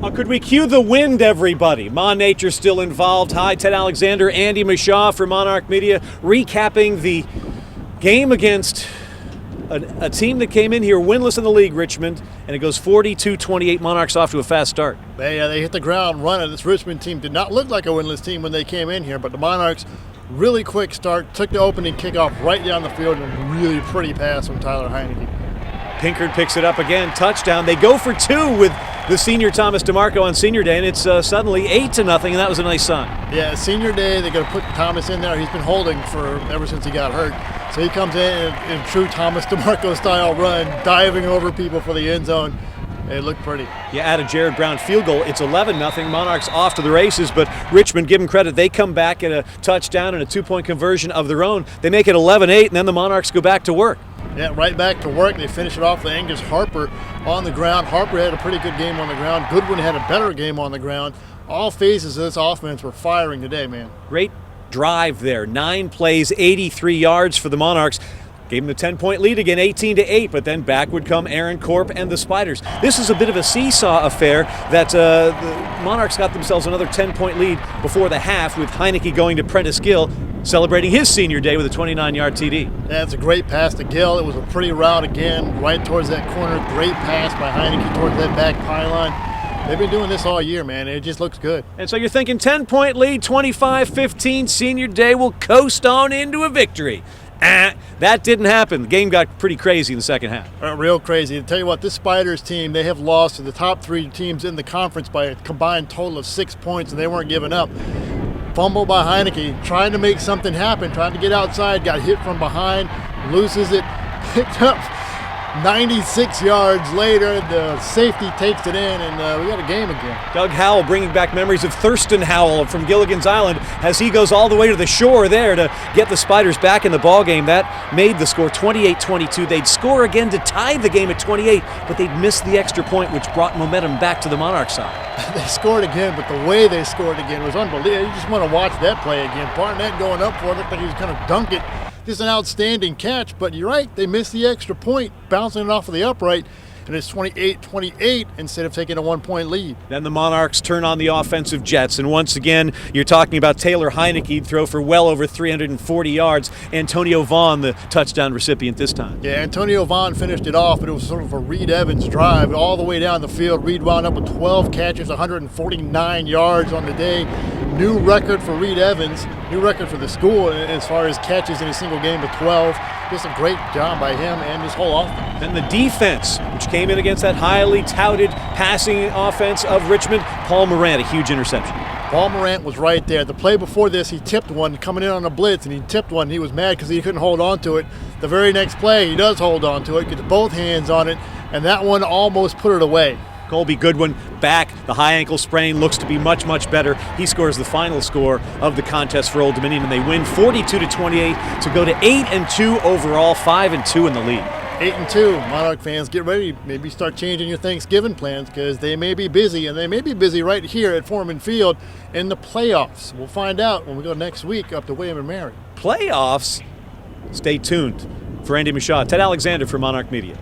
Could we cue the wind, everybody? Ma Nature still involved. Hi, Ted Alexander, Andy Mishaw for Monarch Media, recapping the game against a team that came in here winless in the league, Richmond, and it goes 42-28. Monarchs off to a fast start. They hit the ground running. This Richmond team did not look like a winless team when they came in here, but the Monarchs, really quick start, took the opening kickoff right down the field, and a really pretty pass from Tyler Heineke. Pinkard picks it up again, touchdown. They go for two with the senior Thomas DeMarco on senior day, and it's suddenly 8-0, and that was a nice sign. Yeah, senior day, they're going to put Thomas in there. He's been holding for ever since he got hurt. So he comes in true Thomas DeMarco style run, diving over people for the end zone. It looked pretty. You add a Jared Brown field goal, it's 11-0. Monarchs off to the races, but Richmond, give them credit, they come back at a touchdown and a two-point conversion of their own. They make it 11-8, and then the Monarchs go back to work. Yeah, right back to work. They finish it off with Angus Harper on the ground. Harper had a pretty good game on the ground. Goodwin had a better game on the ground. All phases of this offense were firing today, man. Great drive there. 9 plays, 83 yards for the Monarchs. Gave them the 10-point lead again, 18-8, but then back would come Aaron Corp and the Spiders. This is a bit of a seesaw affair that the Monarchs got themselves another 10-point lead before the half, with Heineke going to Prentice Gill, celebrating his senior day with a 29-yard TD. Yeah, it's a great pass to Gill. It was a pretty route again, right towards that corner. Great pass by Heineke towards that back pylon. They've been doing this all year, man. It just looks good. And so you're thinking 10-point lead, 25-15, senior day will coast on into a victory. That didn't happen. The game got pretty crazy in the second half. Real crazy. To tell you what, this Spiders team, they have lost to the top 3 teams in the conference by a combined total of 6 points, and they weren't giving up. Fumble by Heineke, trying to make something happen, trying to get outside, got hit from behind, loses it, picked up 96 yards later. The safety takes it in, and we got a game again. Doug Howell bringing back memories of Thurston Howell from Gilligan's Island as he goes all the way to the shore there to get the Spiders back in the ballgame. That made the score 28-22. They'd score again to tie the game at 28, but they'd missed the extra point, which brought momentum back to the Monarch side. They scored again, but the way they scored again was unbelievable. You just want to watch that play again. Barnett going up for it, looked like he was going to dunk it. Just an outstanding catch, but you're right, they missed the extra point, bouncing it off of the upright, and it's 28-28 instead of taking a 1-point lead. Then the Monarchs turn on the offensive jets, and once again, you're talking about Taylor Heineke, throw for well over 340 yards. Antonio Vaughn, the touchdown recipient this time. Yeah, Antonio Vaughn finished it off, but it was sort of a Reed Evans drive all the way down the field. Reed wound up with 12 catches, 149 yards on the day. New record for Reed Evans, new record for the school as far as catches in a single game with 12. Just a great job by him and his whole offense. And the defense, which came in against that highly touted passing offense of Richmond, Paul Morant, a huge interception. Paul Morant was right there. The play before this, he tipped one coming in on a blitz, and he tipped one. He was mad because he couldn't hold on to it. The very next play, he does hold on to it, gets both hands on it, and that one almost put it away. Colby Goodwin back. The high ankle sprain looks to be much, much better. He scores the final score of the contest for Old Dominion, and they win 42-28 to go to 8-2 overall, 5-2 in the league. 8-2. Monarch fans, get ready. Maybe start changing your Thanksgiving plans because they may be busy, and they may be busy right here at Foreman Field in the playoffs. We'll find out when we go next week up to William & Mary. Playoffs? Stay tuned. For Andy Mishaw, Ted Alexander for Monarch Media.